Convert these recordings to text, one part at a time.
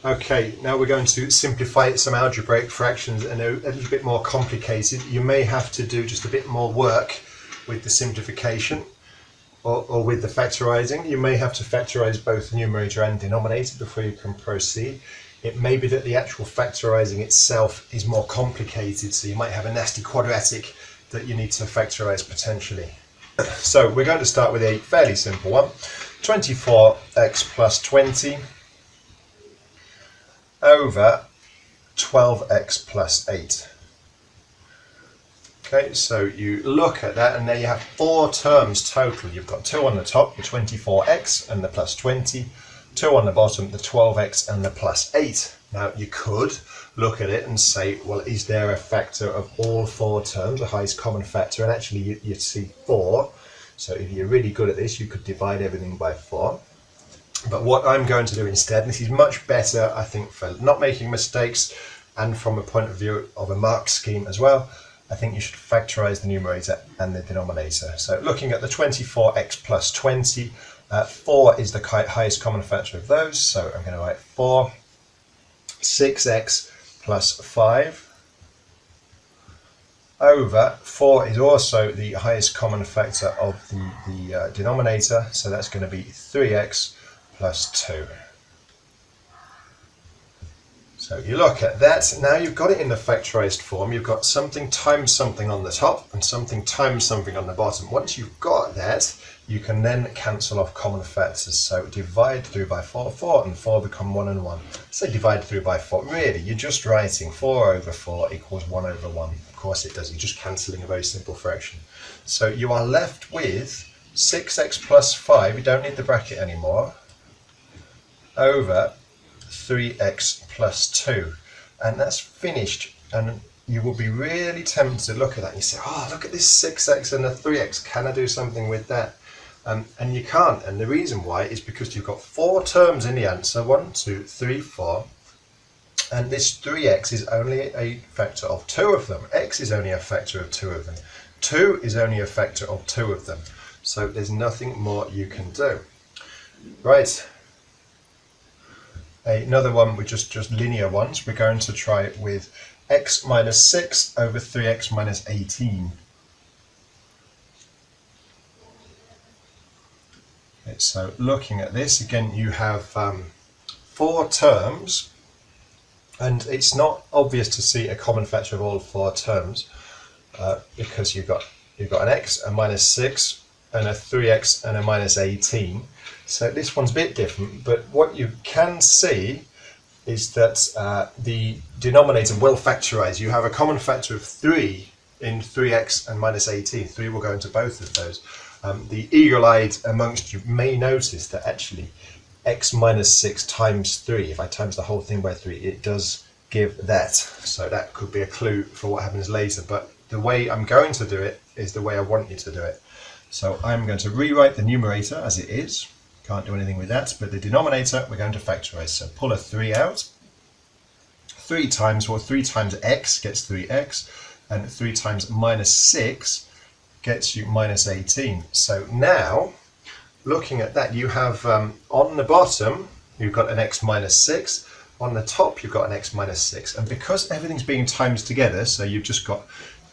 Okay, now we're going to simplify some algebraic fractions and a little bit more complicated. You may have to do just a bit more work with the simplification or with the factorising. You may have to factorise both numerator and denominator before you can proceed. It may be that the actual factorising itself is more complicated, so you might have a nasty quadratic that you need to factorise potentially. So we're going to start with a fairly simple one. 24x plus 20 over 12x plus 8. Okay, so you look at that and there you have 4 terms total. You've got 2 on the top, the 24x and the plus 20, 2 on the bottom, the 12x and the plus 8. Now you could look at it and say, well, is there a factor of all 4 terms, the highest common factor? And actually you'd see 4. So if you're really good at this, you could divide everything by 4. But what I'm going to do instead, and this is much better, I think, for not making mistakes and from a point of view of a mark scheme as well, I think you should factorise the numerator and the denominator. So looking at the 24x plus 20, 4 is the highest common factor of those. So I'm going to write 4, 6x plus 5 over 4 is also the highest common factor of the denominator. So that's going to be 3x plus 2. So you look at that, now you've got it in the factorised form. You've got something times something on the top and something times something on the bottom. Once you've got that, you can then cancel off common factors. So divide through by 4, 4 and 4 become 1 and 1. Say divide through by 4, really you're just writing 4 over 4 equals 1 over 1. Of course it does, you're just cancelling a very simple fraction. So you are left with 6x plus 5, you don't need the bracket anymore, over 3x plus 2, and that's finished. And you will be really tempted to look at that and you say, oh, look at this 6x and the 3x, can I do something with that? And you can't, and the reason why is because you've got 4 terms in the answer, 1, 2, 3, 4, and this 3x is only a factor of 2 of them. X is only a factor of 2 of them. 2 is only a factor of 2 of them. So there's nothing more you can do. Right. Another one with just linear ones, we're going to try it with x minus 6 over 3x minus 18. Okay, so looking at this, again you have 4 terms, and it's not obvious to see a common factor of all 4 terms because you've got an x, a minus 6, and a 3x and a minus 18. So this one's a bit different, but what you can see is that the denominator will factorise. You have a common factor of 3 in 3x and minus 18. 3 will go into both of those. The eagle-eyed amongst you may notice that actually x minus 6 times 3, if I times the whole thing by 3, it does give that. So that could be a clue for what happens later, but the way I'm going to do it is the way I want you to do it. So I'm going to rewrite the numerator as it is. Can't do anything with that, but the denominator we're going to factorise. So pull a 3 out. 3 times x gets 3x, and 3 times minus 6 gets you minus 18. So now, looking at that, you have on the bottom, you've got an x minus 6. On the top, you've got an x minus 6. And because everything's being times together, so you've just got,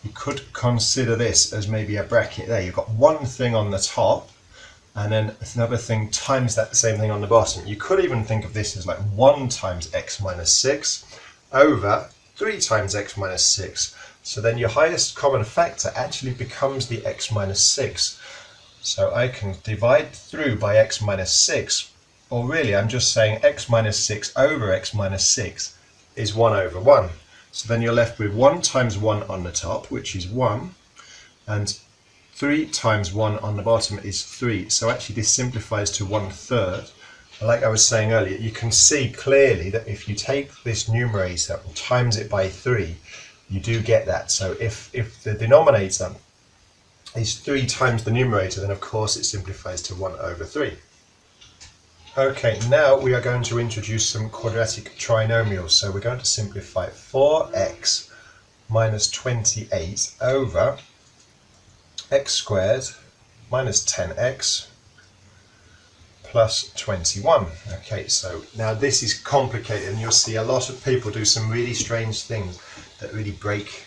you could consider this as maybe a bracket there. You've got one thing on the top, and then another thing times that same thing on the bottom. You could even think of this as like 1 times x minus 6 over 3 times x minus 6. So then your highest common factor actually becomes the x minus 6. So I can divide through by x minus 6, or really I'm just saying x minus 6 over x minus 6 is 1 over 1. So then you're left with 1 times 1 on the top, which is 1, and 3 times 1 on the bottom is 3. So actually this simplifies to 1/3. Like I was saying earlier, you can see clearly that if you take this numerator and times it by 3, you do get that. So if the denominator is 3 times the numerator, then of course it simplifies to 1 over 3. Okay, now we are going to introduce some quadratic trinomials. So we're going to simplify 4x minus 28 over x squared minus 10x plus 21. Okay, so now this is complicated, and you'll see a lot of people do some really strange things that really break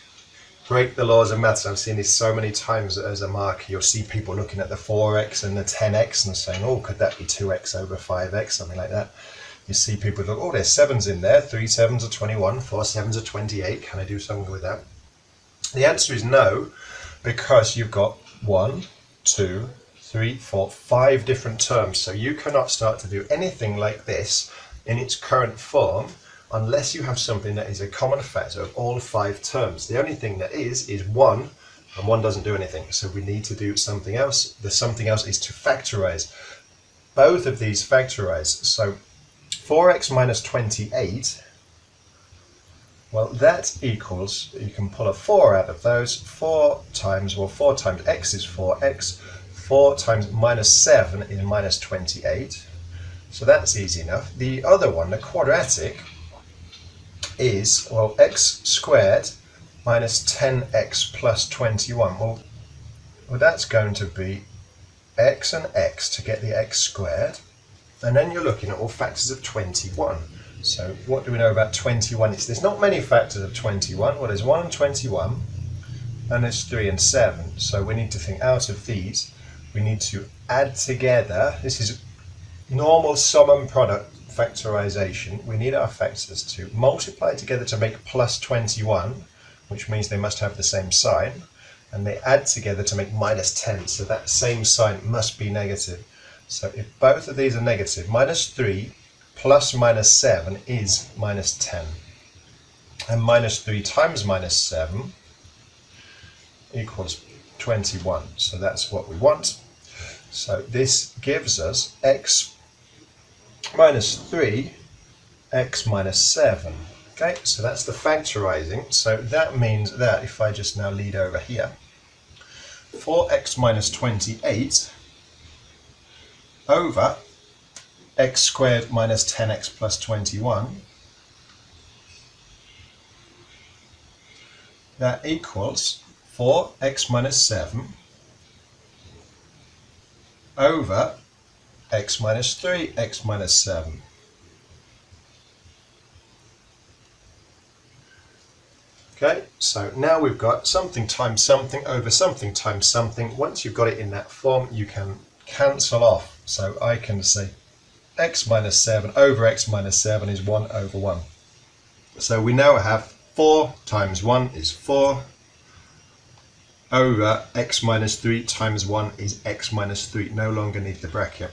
the laws of maths. I've seen this so many times as a marker. You'll see people looking at the 4x and the 10x and saying, oh, could that be 2x over 5x, something like that. You see people look, oh, there's 7s in there, 3 7s are 21, 4 7s are 28, can I do something with that? The answer is no, because you've got 1, 2, 3, 4, 5 different terms. So you cannot start to do anything like this in its current form unless you have something that is a common factor of all 5 terms. The only thing that is 1, and 1 doesn't do anything. So we need to do something else. The something else is to factorize. Both of these factorize. So 4x minus 28, well, that equals, you can pull a 4 out of those, 4 times x is 4x, 4 times minus 7 is minus 28. So that's easy enough. The other one, the quadratic, is, well, x squared minus 10x plus 21. Well, that's going to be x and x to get the x squared. And then you're looking at all factors of 21. So what do we know about 21? There's not many factors of 21. Well, there's 1 and 21, and there's 3 and 7. So we need to think out of these. We need to add together. This is normal sum and product factorization. We need our factors to multiply together to make plus 21, which means they must have the same sign, and they add together to make minus 10. So that same sign must be negative. So if both of these are negative, minus 3 plus minus 7 is minus 10. And minus 3 times minus 7 equals 21. So that's what we want. So this gives us x minus 3, x minus 7. Okay, so that's the factorizing. So that means that if I just now lead over here, 4x minus 28 over x squared minus 10x plus 21, that equals 4x minus 7 over x minus 3, x minus 7. Okay, so now we've got something times something over something times something. Once you've got it in that form, you can cancel off. So I can say x minus 7 over x minus 7 is 1 over 1. So we now have 4 times 1 is 4 over x minus 3 times 1 is x minus 3. No longer need the bracket.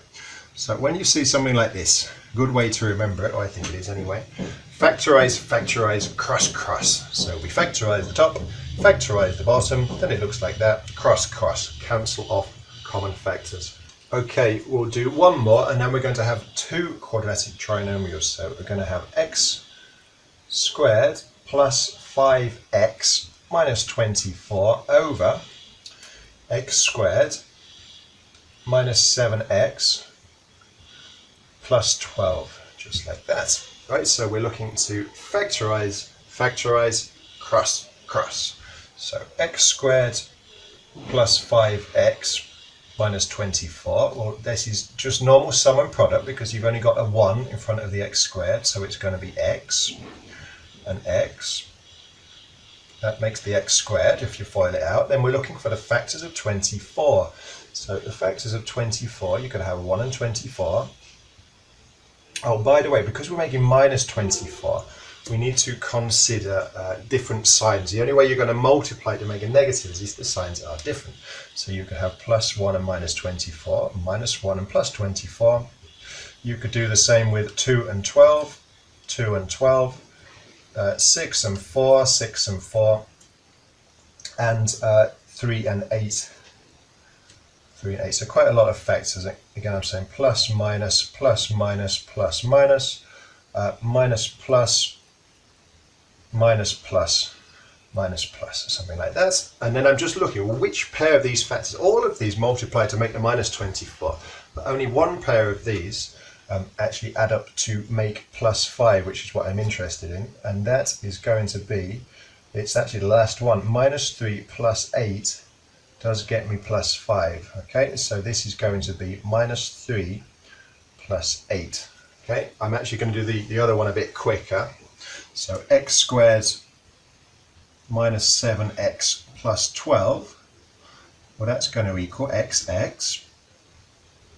So when you see something like this, good way to remember it, or I think it is anyway, factorize, factorize, cross, cross. So we factorize the top, factorize the bottom, then it looks like that, cross, cross, cancel off common factors. Okay, we'll do one more, and then we're going to have 2 quadratic trinomials. So we're going to have x squared plus 5x minus 24 over x squared minus 7x plus 12, just like that. Right, so we're looking to factorize, factorize, cross, cross. So x squared plus 5x minus 24. Well, this is just normal sum and product because you've only got a 1 in front of the x squared, so it's going to be x and x. That makes the x squared if you FOIL it out. Then we're looking for the factors of 24. So the factors of 24, you could have 1 and 24. Oh, by the way, because we're making minus 24, we need to consider different signs. The only way you're going to multiply to make a negative is if the signs are different. So you could have plus 1 and minus 24, minus 1 and plus 24. You could do the same with 2 and 12, 2 and 12, 6 and 4, 6 and 4, and 3 and 8. 3 and 8. So quite a lot of factors. Again, I'm saying plus, minus, plus, minus, plus, minus, minus, plus, minus, plus, minus, plus, something like that. And then I'm just looking, well, which pair of these factors, all of these multiply to make the minus 24, but only one pair of these actually add up to make plus 5, which is what I'm interested in. And that is going to be, it's actually the last one, minus 3 plus 8 does get me plus 5. Okay, so this is going to be minus 3 plus 8. Okay, I'm actually going to do the other one a bit quicker. So x squared minus 7x plus 12, well, that's going to equal xx.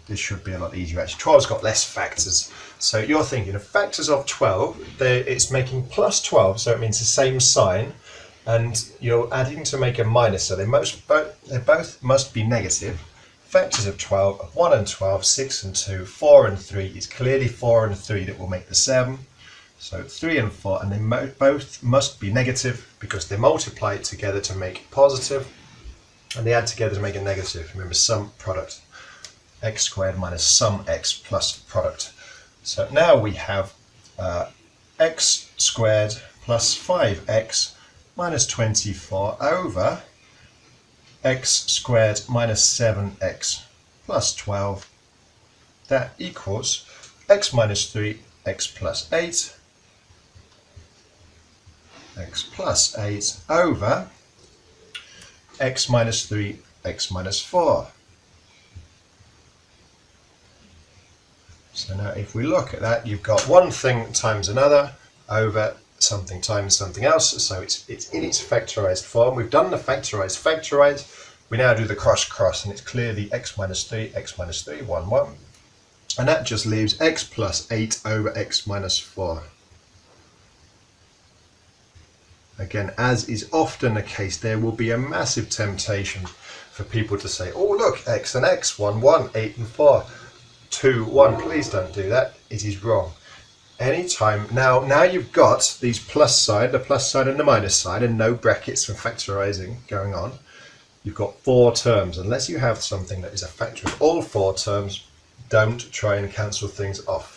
This should be a lot easier actually. 12's got less factors. So you're thinking of factors of 12, it's making plus 12, so it means the same sign, and you're adding to make a minus, so they both must be negative. Factors of 12 are 1 and 12, 6 and 2, 4 and 3. It's clearly 4 and 3 that will make the 7. So 3 and 4, and they both must be negative because they multiply it together to make positive, and they add together to make a negative. Remember, sum product. X squared minus sum x plus product. So now we have x squared plus 5x minus 24 over x squared minus 7x plus 12. That equals x minus 3, x plus 8, x plus 8 over x minus 3, x minus 4. So now if we look at that, you've got one thing times another over something times something else. So it's in its factorized form. We've done the factorize. We now do the cross, and it's clearly x minus 3, 1, 1. And that just leaves x plus 8 over x minus 4. Again, as is often the case, there will be a massive temptation for people to say, oh look, x and x, 1, 1, 8 and 4. 2, 1. Please don't do that. It is wrong. Anytime now you've got these plus side, the plus side and the minus side, and no brackets for factorizing going on. You've got 4 terms. Unless you have something that is a factor of all 4 terms, don't try and cancel things off.